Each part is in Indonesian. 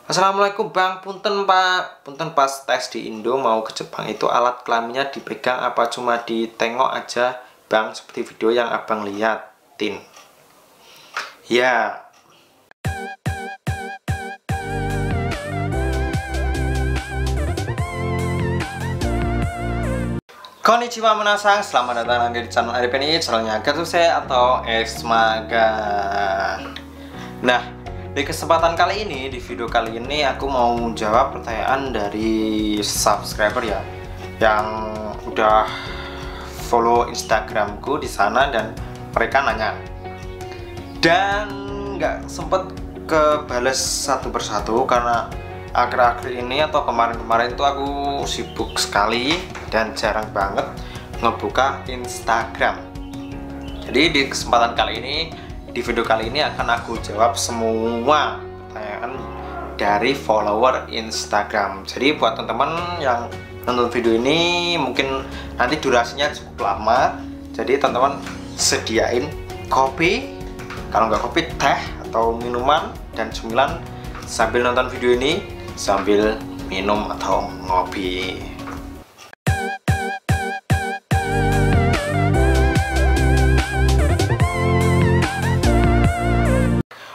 Assalamualaikum Bang, punten Pak. Punten pas tes di Indo mau ke Jepang itu alat kelaminnya dipegang apa cuma ditengok aja Bang, seperti video yang Abang liatin. Ya. Konnichiwa menasang, selamat datang lagi di channel Arifin ini, channelnya Gatsuse atau Esmaga. Nah, di kesempatan kali ini, di video kali ini aku mau jawab pertanyaan dari subscriber ya, yang udah follow Instagramku di sana dan mereka nanya. Dan nggak sempet kebales satu persatu karena akhir-akhir ini atau kemarin-kemarin itu aku sibuk sekali dan jarang banget ngebuka Instagram. Jadi di kesempatan kali ini, di video kali ini akan aku jawab semua pertanyaan dari follower Instagram. Jadi buat teman-teman yang nonton video ini mungkin nanti durasinya cukup lama, jadi teman-teman sediain kopi, kalau nggak kopi teh atau minuman dan cemilan sambil nonton video ini sambil minum atau ngopi.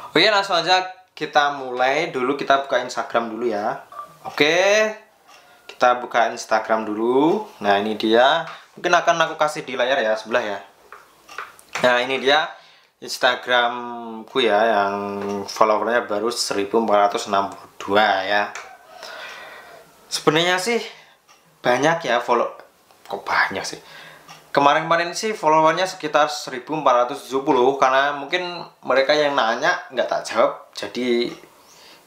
Oke, langsung aja kita mulai dulu. Kita buka Instagram dulu ya. Oke, kita buka Instagram dulu. Nah, ini dia. Mungkin akan aku kasih di layar ya, sebelah ya. Nah, ini dia Instagramku ya, yang followernya baru 1462 ya. Sebenarnya sih banyak ya kok banyak sih. Kemarin-kemarin sih followernya sekitar 1470, karena mungkin mereka yang nanya nggak tak jawab, jadi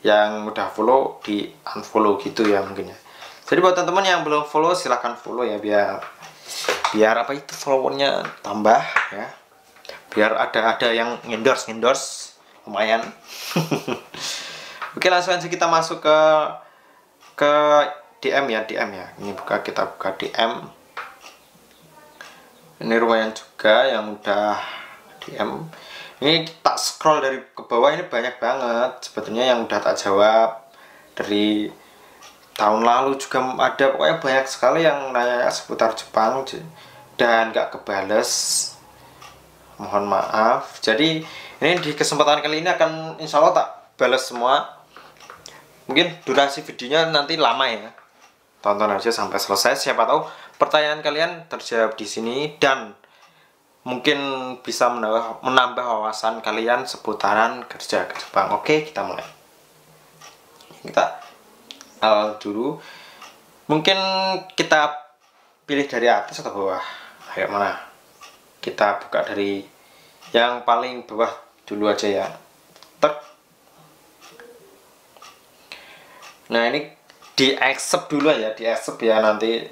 yang udah follow di unfollow gitu ya mungkin ya. Jadi buat teman-teman yang belum follow silahkan follow ya, biar apa itu followernya tambah ya, biar ada yang endorse lumayan. Oke, langsung aja kita masuk ke DM ya. Ini kita buka DM. Ini lumayan juga yang udah DM. Ini tak scroll dari ke bawah, ini banyak banget sebetulnya yang udah tak jawab dari tahun lalu juga ada. Pokoknya banyak sekali yang nanya seputar Jepang dan gak kebales, mohon maaf. Jadi ini di kesempatan kali ini akan insya Allah tak balas semua. Mungkin durasi videonya nanti lama ya, tonton aja sampai selesai, siapa tahu pertanyaan kalian terjawab di sini dan mungkin bisa menambah wawasan kalian seputaran kerja ke Jepang. Oke, kita mulai. Kita awal dulu. Mungkin kita pilih dari atas atau bawah? Ayo, mana? Kita buka dari yang paling bawah dulu aja ya. Nah, ini di accept dulu ya, di accept ya, nanti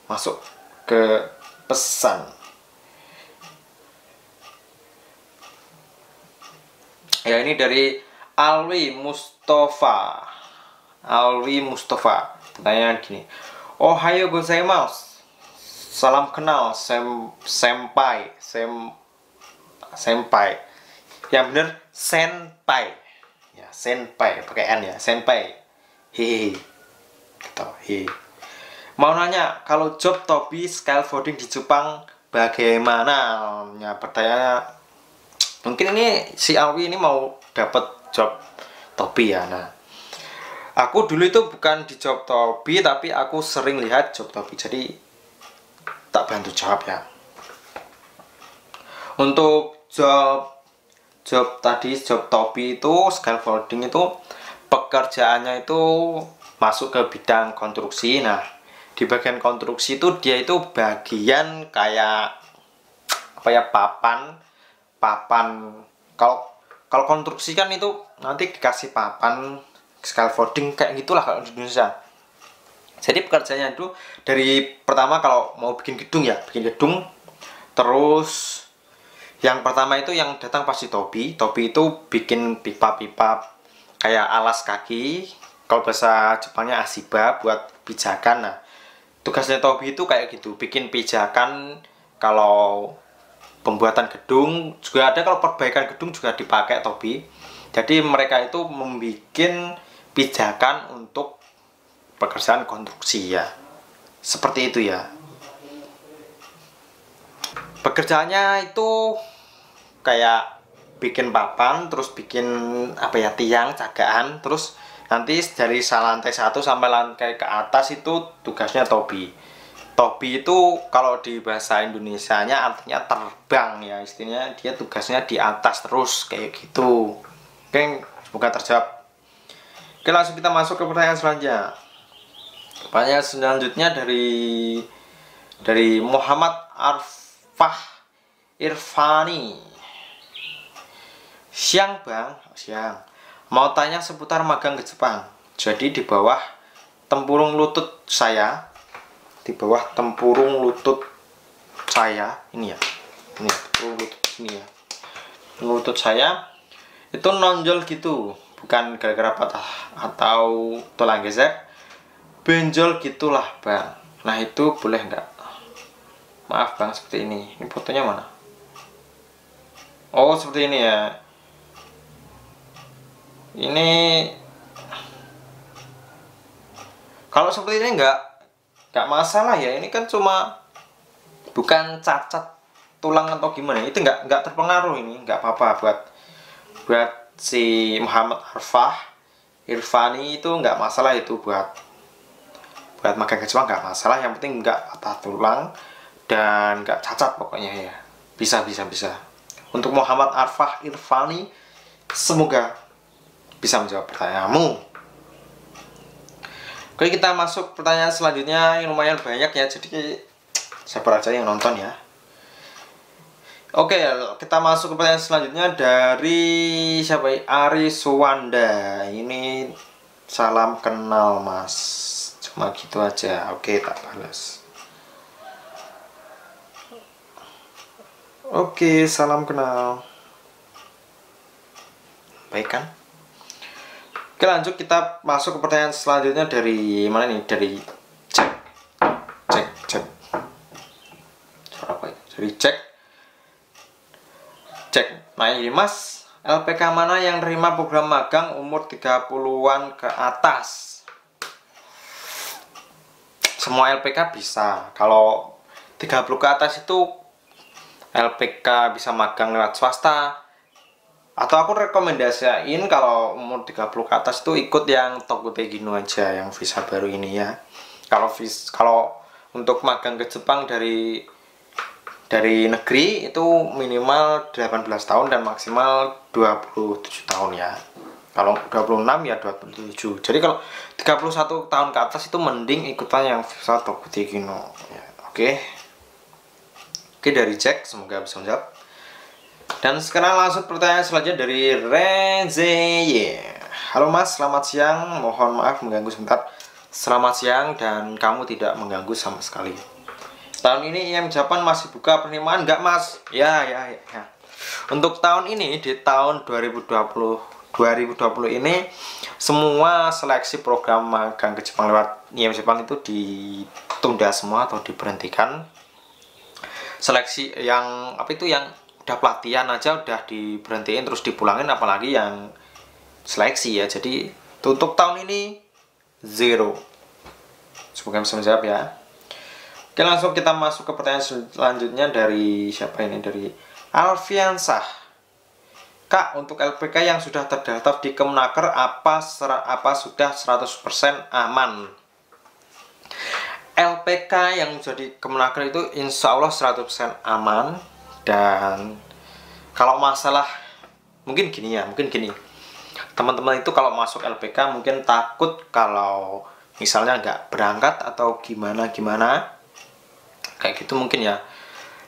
masuk ke pesan. Ya, ini dari Alwi Mustafa. Pertanyaan gini. Ohayo gozaimasu. Salam kenal, senpai. Yang bener senpai. Ya, senpai pakai N ya, senpai. Hehehe. Gitu, hehe. Mau nanya, kalau job Tobi scaffolding di Jepang bagaimana? Ya, pertanyaannya mungkin ini si Alwi ini mau dapat job Tobi ya. Nah, aku dulu itu bukan di job Tobi, tapi aku sering lihat job Tobi, jadi tak bantu jawab ya. Untuk job Tobi itu scaffolding itu pekerjaannya itu masuk ke bidang konstruksi. Nah, di bagian konstruksi itu dia itu bagian kayak apa ya, papan. Kalau konstruksi kan itu nanti dikasih papan, scaffolding kayak gitulah kalau di Indonesia. Jadi pekerjaannya itu dari pertama kalau mau bikin gedung ya, terus yang pertama itu yang datang pasti Tobi itu bikin pipa-pipa kayak alas kaki, kalau bahasa Jepangnya asiba, buat pijakan. Nah, tugasnya Tobi itu kayak gitu, bikin pijakan. Kalau pembuatan gedung juga ada, kalau perbaikan gedung juga dipakai Tobi. Jadi mereka itu membuat pijakan untuk pekerjaan konstruksi ya. Seperti itu ya. Pekerjaannya itu kayak bikin papan, terus bikin apa ya, tiang, cagaan, terus nanti dari lantai 1 sampai lantai ke atas itu tugasnya tobi. Tobi itu kalau di bahasa Indonesianya artinya terbang ya, istilahnya dia tugasnya di atas terus kayak gitu. Oke, semoga terjawab. Oke, langsung kita masuk ke pertanyaan selanjutnya. Pertanyaan selanjutnya dari Muhammad Arfah Irfani. Siang bang, siang. Mau tanya seputar magang ke Jepang. Jadi di bawah tempurung lutut saya, di bawah tempurung lutut saya ini ya, ini ya, tempurung lutut ini ya, lutut saya itu nonjol gitu, bukan gara-gara patah atau tulang gesek, benjol gitulah bang. Nah itu boleh nggak? Maaf bang, seperti ini. Ini fotonya mana? Oh seperti ini ya. Ini kalau seperti ini nggak masalah ya. Ini kan cuma bukan cacat tulang atau gimana. Itu nggak terpengaruh, ini nggak apa-apa buat si Muhammad Arfah Irfani itu nggak masalah, itu buat magang ke Jepang nggak masalah. Yang penting nggak patah tulang dan nggak cacat pokoknya ya. Bisa. Untuk Muhammad Arfah Irfani, semoga bisa menjawab pertanyaanmu. Oke, kita masuk pertanyaan selanjutnya yang lumayan banyak ya, jadi sabar aja yang nonton ya. Oke, kita masuk ke pertanyaan selanjutnya dari siapa ya? Ari Suwanda. Ini salam kenal mas, cuma gitu aja. Oke, tak balas. Oke, salam kenal. Baik kan? Oke, lanjut kita masuk ke pertanyaan selanjutnya dari mana nih? Dari cek. Suara apa ya? Dari cek. Nah ini mas, LPK mana yang nerima program magang umur 30-an ke atas? Semua LPK bisa. Kalau 30 ke atas itu LPK bisa magang lewat swasta. Atau aku rekomendasiin kalau umur 30 ke atas itu ikut yang Tokute Gino aja, yang visa baru ini ya. Kalau untuk magang ke Jepang dari negeri itu minimal 18 tahun dan maksimal 27 tahun ya. Kalau 26 ya 27. Jadi kalau 31 tahun ke atas itu mending ikutan yang visa Tokute Gino ya. Oke, dari Jack, semoga bisa menjawab. Dan sekarang langsung pertanyaan selanjutnya dari Renzeye. Halo mas, selamat siang. Mohon maaf mengganggu sebentar. Selamat siang, dan kamu tidak mengganggu sama sekali. Tahun ini IM Japan masih buka penerimaan nggak mas? Ya. Untuk tahun ini, di tahun 2020 ini semua seleksi program magang ke Jepang lewat IM Jepang itu ditunda semua atau diberhentikan. Seleksi yang udah pelatihan aja udah diberhentiin terus dipulangin, apalagi yang seleksi ya. Jadi untuk tahun ini zero. Semoga bisa menjawab ya. Oke, langsung kita masuk ke pertanyaan selanjutnya dari siapa ini? Dari Alfiansah. Kak, untuk LPK yang sudah terdaftar di Kemenaker apa sudah 100% aman? LPK yang jadi Kemenaker itu insya Allah 100% aman. Dan kalau masalah mungkin gini teman-teman itu kalau masuk LPK mungkin takut kalau misalnya nggak berangkat atau gimana kayak gitu mungkin ya.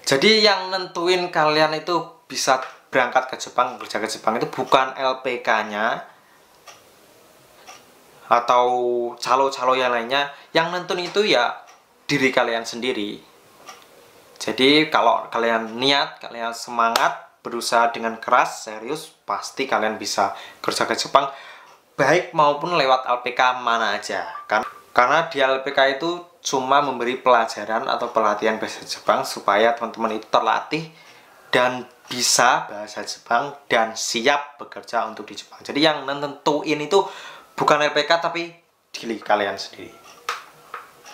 Jadi yang nentuin kalian itu bisa berangkat ke Jepang, kerja ke Jepang itu bukan LPK-nya atau calo-calo yang lainnya. Yang nentuin itu ya diri kalian sendiri. Jadi kalau kalian niat, kalian semangat, berusaha dengan keras, serius, pasti kalian bisa kerja ke Jepang, baik maupun lewat LPK mana aja. Karena di LPK itu cuma memberi pelajaran atau pelatihan bahasa Jepang supaya teman-teman itu terlatih dan bisa bahasa Jepang dan siap bekerja untuk di Jepang. Jadi yang nentuin itu bukan LPK tapi diri kalian sendiri.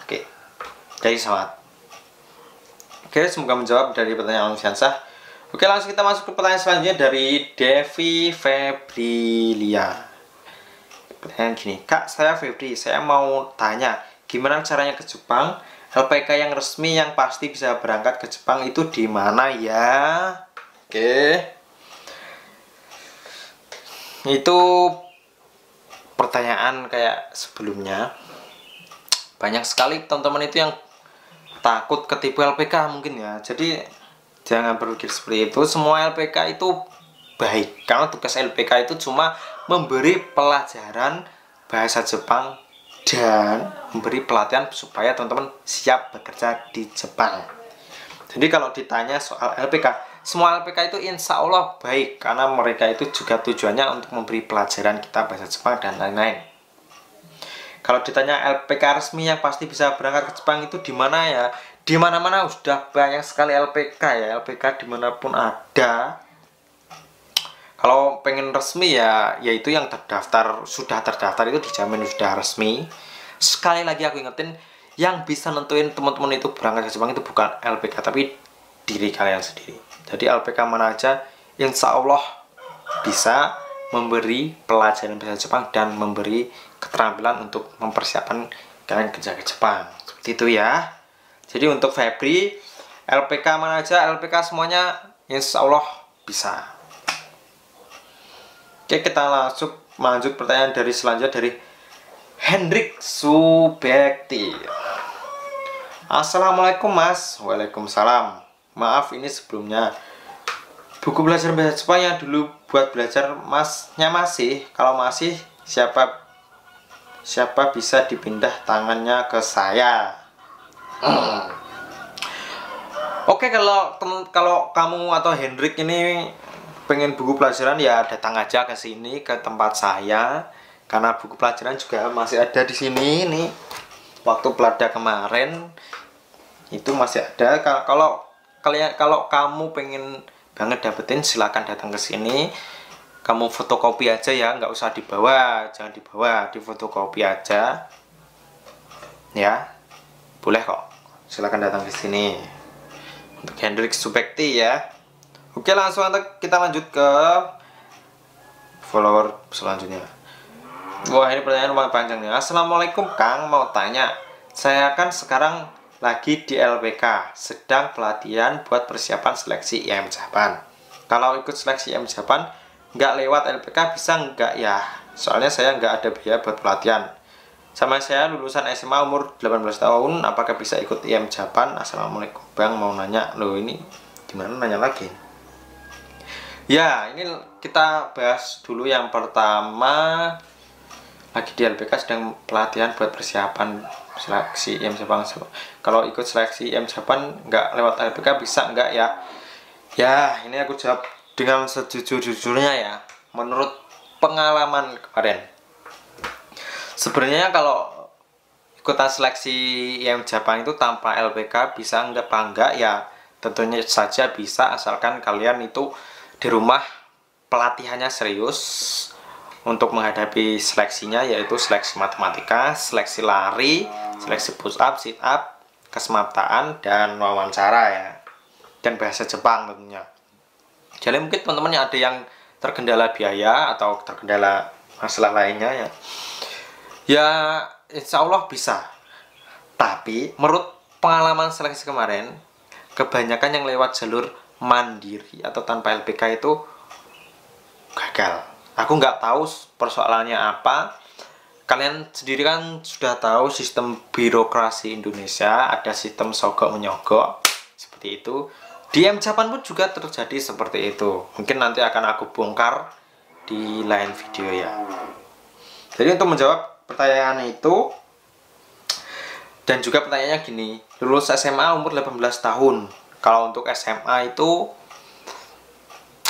Oke, jadi semangat. Oke, semoga menjawab dari pertanyaan Fiansah. Oke, langsung kita masuk ke pertanyaan selanjutnya dari Devi Febrilia. Pertanyaan gini, Kak, saya Febri, saya mau tanya, gimana caranya ke Jepang? LPK yang resmi yang pasti bisa berangkat ke Jepang itu di mana ya? Oke, itu pertanyaan kayak sebelumnya. Banyak sekali teman-teman itu yang takut ketipu LPK mungkin ya. Jadi jangan berpikir seperti itu. Semua LPK itu baik, karena tugas LPK itu cuma memberi pelajaran bahasa Jepang dan memberi pelatihan supaya teman-teman siap bekerja di Jepang. Jadi kalau ditanya soal LPK, semua LPK itu insya Allah baik, karena mereka itu juga tujuannya untuk memberi pelajaran kita bahasa Jepang dan lain-lain. Kalau ditanya LPK resmi yang pasti bisa berangkat ke Jepang itu di mana ya? Di mana-mana sudah banyak sekali LPK ya, LPK dimanapun ada. Kalau pengen resmi ya, yaitu yang terdaftar, sudah terdaftar itu dijamin sudah resmi. Sekali lagi aku ingetin, yang bisa nentuin teman-teman itu berangkat ke Jepang itu bukan LPK, tapi diri kalian sendiri. Jadi LPK mana aja, insya Allah bisa memberi pelajaran bahasa Jepang dan memberi keterampilan untuk mempersiapkan kalian kerja ke Jepang. Seperti itu ya. Jadi untuk Febri, LPK mana aja, LPK semuanya insya Allah bisa. Oke, kita langsung lanjut pertanyaan dari selanjutnya dari Hendrik Subekti. Assalamualaikum Mas. Waalaikumsalam. Maaf ini sebelumnya. Buku belajar bahasa Jepang yang dulu buat belajar Masnya masih. Kalau masih, siapa bisa dipindah tangannya ke saya. Oke, kalau kamu atau Hendrik ini pengen buku pelajaran ya datang aja ke sini ke tempat saya, karena buku pelajaran juga masih ada di sini nih. Waktu pelada kemarin itu masih ada. Kalau kamu pengen banget dapetin, silahkan datang ke sini. Kamu fotokopi aja ya, nggak usah dibawa, jangan dibawa, di fotokopi aja ya, boleh kok. Silahkan datang ke sini untuk Hendrik Subekti ya. Oke, langsung kita lanjut ke follower selanjutnya. Wah, ini pertanyaan lumayan panjang nih. Assalamualaikum Kang, mau tanya, saya kan sekarang lagi di LPK, sedang pelatihan buat persiapan seleksi IM Japan. Kalau ikut seleksi IM Japan nggak lewat LPK bisa nggak ya? Soalnya saya nggak ada biaya buat pelatihan. Sama saya lulusan SMA umur 18 tahun, apakah bisa ikut IM Japan? Assalamualaikum Bang, mau nanya. Loh, ini gimana nanya lagi? Ya, ini kita bahas dulu yang pertama. Lagi di LPK sedang pelatihan buat persiapan seleksi IM Japan. Kalau ikut seleksi IM Japan nggak lewat LPK bisa nggak ya? Ya, ini aku jawab dengan sejujur-jujurnya ya. Menurut pengalaman kemarin, sebenarnya kalau ikutan seleksi IM Japan itu tanpa LPK bisa enggak ya? Tentunya saja bisa, asalkan kalian itu di rumah pelatihannya serius untuk menghadapi seleksinya, yaitu seleksi matematika, seleksi lari, seleksi push up, sit up, kesemaptaan, dan wawancara ya, dan bahasa Jepang tentunya. Jadi mungkin teman-teman ada yang terkendala biaya atau terkendala masalah lainnya ya insya Allah bisa. Tapi menurut pengalaman seleksi kemarin, kebanyakan yang lewat jalur mandiri atau tanpa LPK itu gagal. Aku nggak tahu persoalannya apa. Kalian sendiri kan sudah tahu sistem birokrasi Indonesia, ada sistem sogok menyogok seperti itu. Di IM Japan pun juga terjadi seperti itu. Mungkin nanti akan aku bongkar di lain video ya. Jadi untuk menjawab pertanyaan itu, dan juga pertanyaannya gini, lulus SMA umur 18 tahun. Kalau untuk SMA itu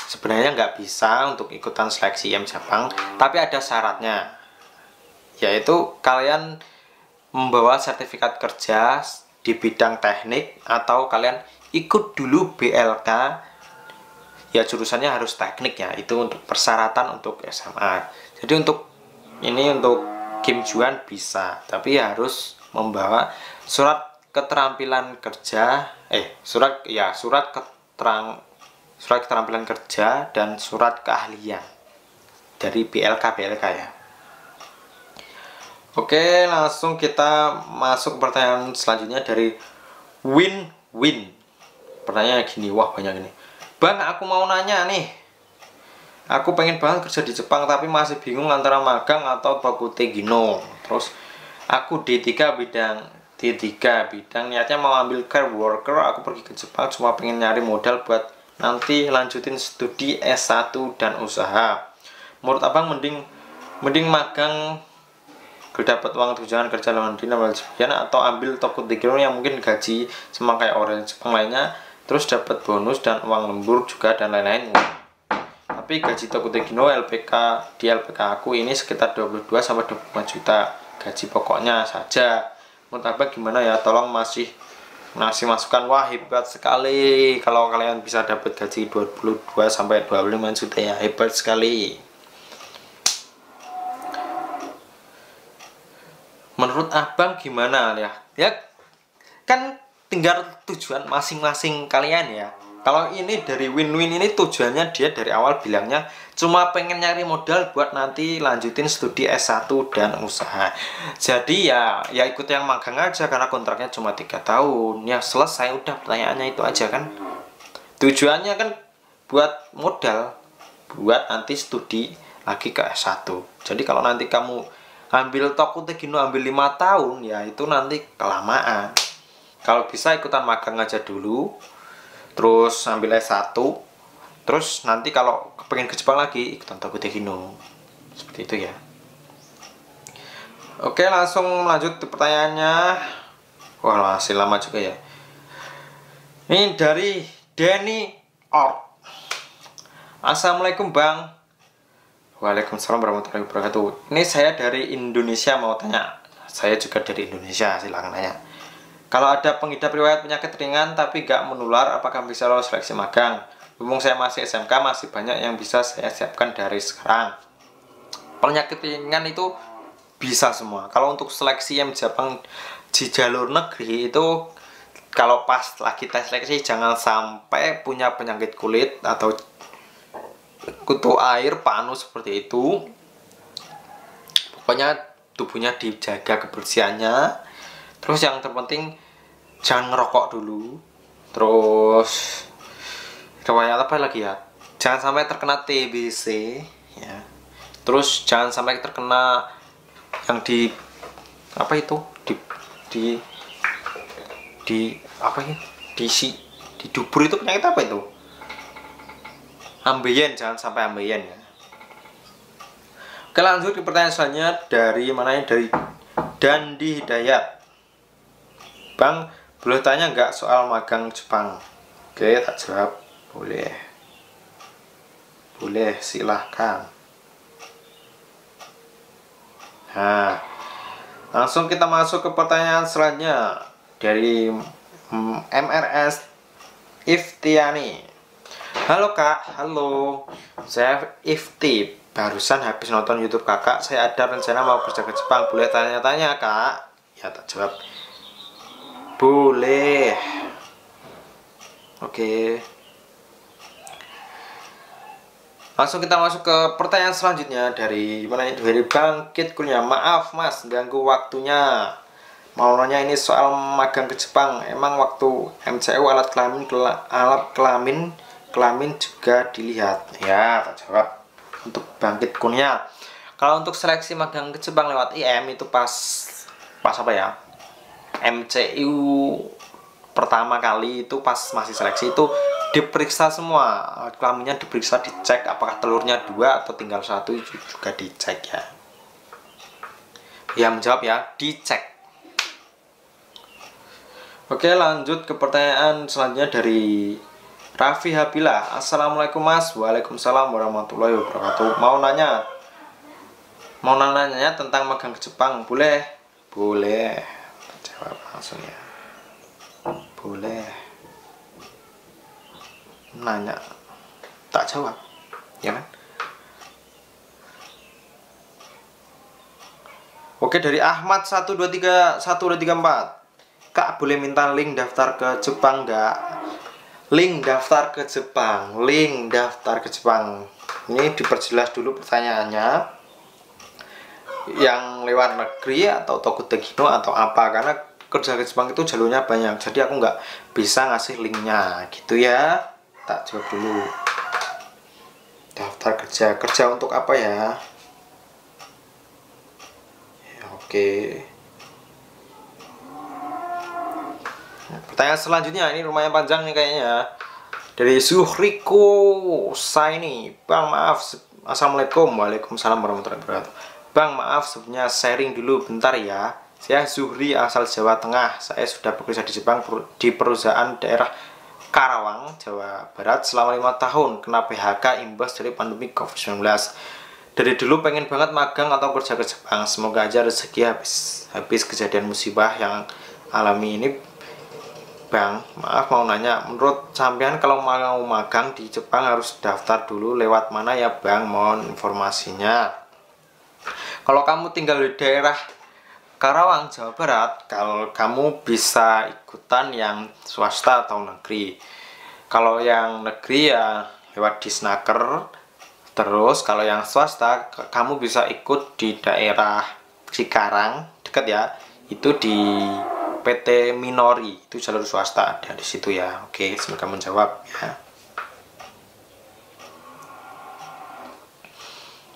sebenarnya nggak bisa untuk ikutan seleksi IM Jepang, tapi ada syaratnya, yaitu kalian membawa sertifikat kerja di bidang teknik, atau kalian ikut dulu BLK ya, jurusannya harus teknik ya, itu untuk persyaratan untuk SMA. Jadi untuk Ini untuk Kim Juan bisa, tapi harus membawa surat keterampilan kerja, surat keterampilan kerja dan surat keahlian dari BLK ya. Oke, langsung kita masuk ke pertanyaan selanjutnya dari Win. Pertanyaannya gini, wah banyak ini. Bang, aku mau nanya nih. Aku pengen banget kerja di Jepang tapi masih bingung antara magang atau Tokute Gino. Terus aku D3 bidang niatnya mau ambil care worker. Aku pergi ke Jepang cuma pengen nyari modal buat nanti lanjutin studi S1 dan usaha. Menurut Abang mending magang dapat uang tunjangan kerja lawan dina atau ambil Tokute Gino yang mungkin gaji sama kayak orang Jepang lainnya, terus dapat bonus dan uang lembur juga dan lain-lain. Tapi gaji Tokute Gino di LPK aku ini sekitar 22 sampai 25 juta gaji pokoknya saja. Menurut Abang gimana ya? Tolong masih masukan. Wah, hebat sekali kalau kalian bisa dapat gaji 22 sampai 25 juta ya, hebat sekali. Menurut Abang gimana ya? Ya kan tinggal tujuan masing-masing kalian ya. Kalau ini dari Win ini tujuannya dia dari awal bilangnya cuma pengen nyari modal buat nanti lanjutin studi S1 dan usaha. Jadi ya ikut yang magang aja karena kontraknya cuma 3 tahun. Ya selesai udah, pertanyaannya itu aja kan. Tujuannya kan buat modal buat nanti studi lagi ke S1. Jadi kalau nanti kamu ambil Tokute Gino ambil 5 tahun ya itu nanti kelamaan. Kalau bisa ikutan magang aja dulu, terus ambil S1, terus nanti kalau pengen ke Jepang lagi ikutan Tokute Gino. Seperti itu ya. Oke, langsung lanjut ke pertanyaannya. Wah, masih lama juga ya. Ini dari Denny Org. Assalamualaikum Bang. Waalaikumsalam warahmatullahi wabarakatuh. Ini saya dari Indonesia mau tanya. Saya juga dari Indonesia, silakan tanya. Kalau ada pengidap riwayat penyakit ringan tapi gak menular, apakah bisa lolos seleksi magang? Mumpung saya masih SMK, masih banyak yang bisa saya siapkan dari sekarang. Penyakit ringan itu bisa semua. Kalau untuk seleksi yang Jepang di jalur negeri itu, kalau pas lagi tes seleksi jangan sampai punya penyakit kulit atau kutu air, panu seperti itu. Pokoknya tubuhnya dijaga kebersihannya. Terus yang terpenting jangan ngerokok dulu. Terus riwayat apa lagi ya? Jangan sampai terkena TBC ya. Terus jangan sampai terkena yang di apa itu? Di apa ini? Di dubur itu penyakit apa itu? Ambeien, jangan sampai ambeien ya. Oke, lanjut ke pertanyaan selanjutnya dari mana ini? Dari Dandi Hidayat. Bang, boleh tanya nggak soal magang Jepang? Oke, tak jawab. Boleh, silahkan. Nah, langsung kita masuk ke pertanyaan selanjutnya dari MRS Iftiani. Halo Kak, halo. Saya Ifti. Barusan habis nonton YouTube Kakak, saya ada rencana mau kerja ke Jepang. Boleh tanya-tanya Kak? Ya, tak jawab. Boleh. Oke. Langsung kita masuk ke pertanyaan selanjutnya dari mana ini? Dari Bangkit Kurnia. Maaf Mas, ganggu waktunya. Mau nanya ini soal magang ke Jepang. Emang waktu MCU alat kelamin juga dilihat? Ya, tak jawab. Untuk Bangkit Kurnia. Kalau untuk seleksi magang ke Jepang lewat IM itu pas apa ya? MCU pertama kali itu pas masih seleksi itu diperiksa semua, kelaminnya diperiksa, dicek apakah telurnya 2 atau tinggal 1 juga dicek ya. Ya, menjawab ya, dicek. Oke, lanjut ke pertanyaan selanjutnya dari Raffi Habila. Assalamualaikum Mas. Waalaikumsalam warahmatullahi wabarakatuh. Mau nanya tentang magang ke Jepang. Boleh? Boleh. Jawab langsung ya. Boleh. Nanya, tak jawab, ya kan? Oke, dari Ahmad 1234. Kak, boleh minta link daftar ke Jepang nggak? Link daftar ke Jepang, link daftar ke Jepang. Ini diperjelas dulu pertanyaannya. Yang lewat negeri atau Tokutegino atau apa, karena kerja ke Jepang itu jalurnya banyak, jadi aku nggak bisa ngasih linknya gitu ya. Tak jawab dulu. Daftar kerja untuk apa ya? Oke. Pertanyaan selanjutnya ini lumayan panjang nih kayaknya. Dari Zuhriko Saini. Bang, maaf. Assalamualaikum. Waalaikumsalam warahmatullahi wabarakatuh. Bang, maaf sebelumnya sharing dulu bentar ya. Saya Zuhri asal Jawa Tengah. Saya sudah bekerja di Jepang di perusahaan daerah Karawang, Jawa Barat selama 5 tahun. Kena PHK imbas dari pandemi COVID-19. Dari dulu pengen banget magang atau kerja ke Jepang. Semoga aja rezeki habis kejadian musibah yang alami ini. Bang, maaf mau nanya, menurut sampean kalau mau magang di Jepang harus daftar dulu lewat mana ya Bang? Mohon informasinya. Kalau kamu tinggal di daerah Karawang, Jawa Barat, kalau kamu bisa ikutan yang swasta atau negeri. Kalau yang negeri ya lewat Disnaker. Terus kalau yang swasta, kamu bisa ikut di daerah Cikarang, dekat ya. Itu di PT Minori, itu jalur swasta ada di situ ya. Oke, semoga menjawab ya.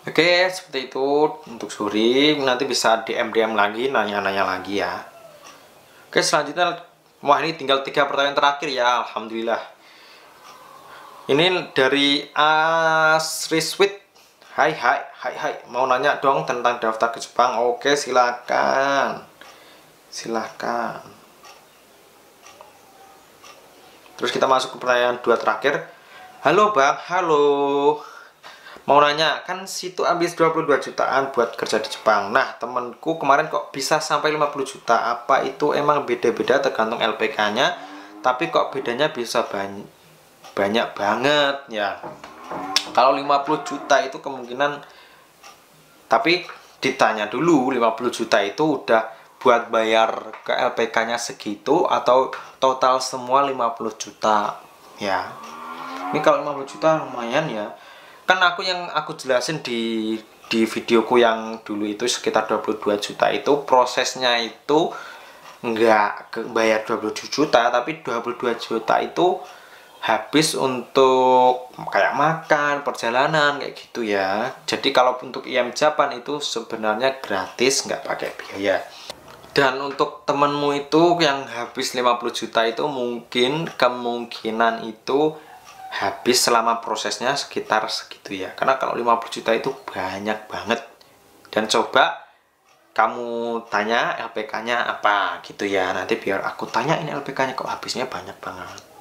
Oke, seperti itu untuk Suri. Nanti bisa DM lagi, nanya-nanya lagi ya. Oke, selanjutnya, wah ini tinggal 3 pertanyaan terakhir ya. Alhamdulillah. Ini dari Asriswit. Hai, mau nanya dong tentang daftar ke Jepang. Oke, silakan. Terus kita masuk ke pertanyaan 2 terakhir. Halo Bang, halo. Mau nanya, kan situ habis 22 jutaan buat kerja di Jepang. Nah, temenku kemarin kok bisa sampai 50 juta. Apa itu emang beda-beda tergantung LPK-nya? Tapi kok bedanya bisa banyak banget ya. Kalau 50 juta itu kemungkinan, tapi ditanya dulu 50 juta itu udah buat bayar ke LPK-nya segitu atau total semua 50 juta ya. Ini kalau 50 juta lumayan ya. Kan aku jelasin di videoku yang dulu itu sekitar 22 juta itu prosesnya itu nggak bayar 22 juta, tapi 22 juta itu habis untuk kayak makan, perjalanan kayak gitu ya. Jadi kalau untuk IM Japan itu sebenarnya gratis, nggak pakai biaya. Dan untuk temenmu itu yang habis 50 juta itu kemungkinan itu habis selama prosesnya sekitar segitu ya. Karena kalau 50 juta itu banyak banget. Dan coba kamu tanya LPK-nya apa gitu ya. Nanti biar aku tanya ini LPK-nya kok habisnya banyak banget.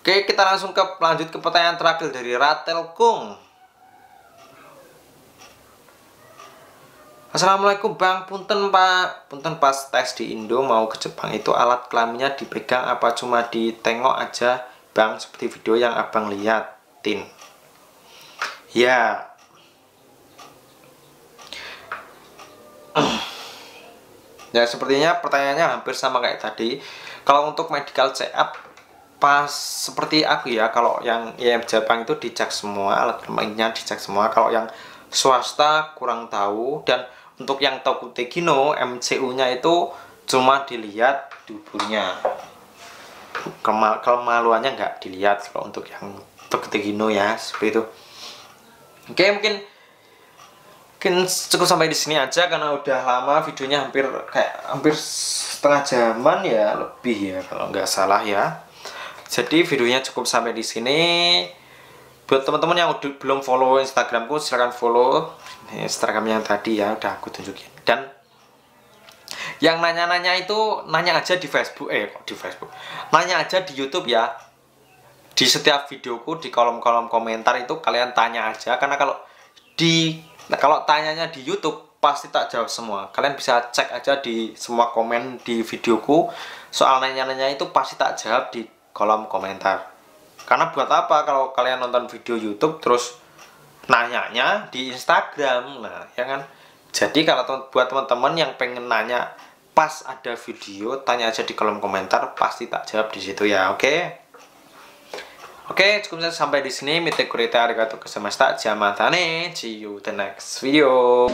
Oke, kita langsung lanjut ke pertanyaan terakhir dari Ratel Kung. Assalamualaikum Bang, punten Pak. Punten pas tes di Indo mau ke Jepang itu alat kelaminnya dipegang apa cuma ditengok aja Bang, seperti video yang Abang liatin. Ya. Ya, sepertinya pertanyaannya hampir sama kayak tadi. Kalau untuk medical check up pas seperti aku ya, kalau yang IM Jepang itu dicek semua, alat kelaminnya dicek semua. Kalau yang swasta kurang tahu. Dan untuk yang Tokutegino MCU-nya itu cuma dilihat duburnya, kemaluannya nggak dilihat. Kalau untuk yang Tokutegino ya seperti itu. Oke, mungkin cukup sampai di sini aja karena udah lama videonya, hampir setengah jaman ya, lebih ya kalau nggak salah ya. Jadi videonya cukup sampai di sini. Buat teman-teman yang belum follow Instagramku, silahkan follow Instagram yang tadi ya udah aku tunjukin. Dan yang nanya-nanya itu nanya aja di Facebook, nanya aja di YouTube ya. Di setiap videoku di kolom-kolom komentar itu kalian tanya aja, karena kalau tanyanya di YouTube pasti tak jawab semua. Kalian bisa cek aja di semua komen di videoku, soal nanya-nanya itu pasti tak jawab di kolom komentar. Karena buat apa kalau kalian nonton video YouTube terus nanyanya di Instagram? Nah, ya kan? Jadi kalau buat teman-teman yang pengen nanya pas ada video, tanya aja di kolom komentar, pasti tak jawab di situ ya. Oke, cukup sampai di sini. Mite kurita arigatou gozaimashita. Jamatane. See you the next video.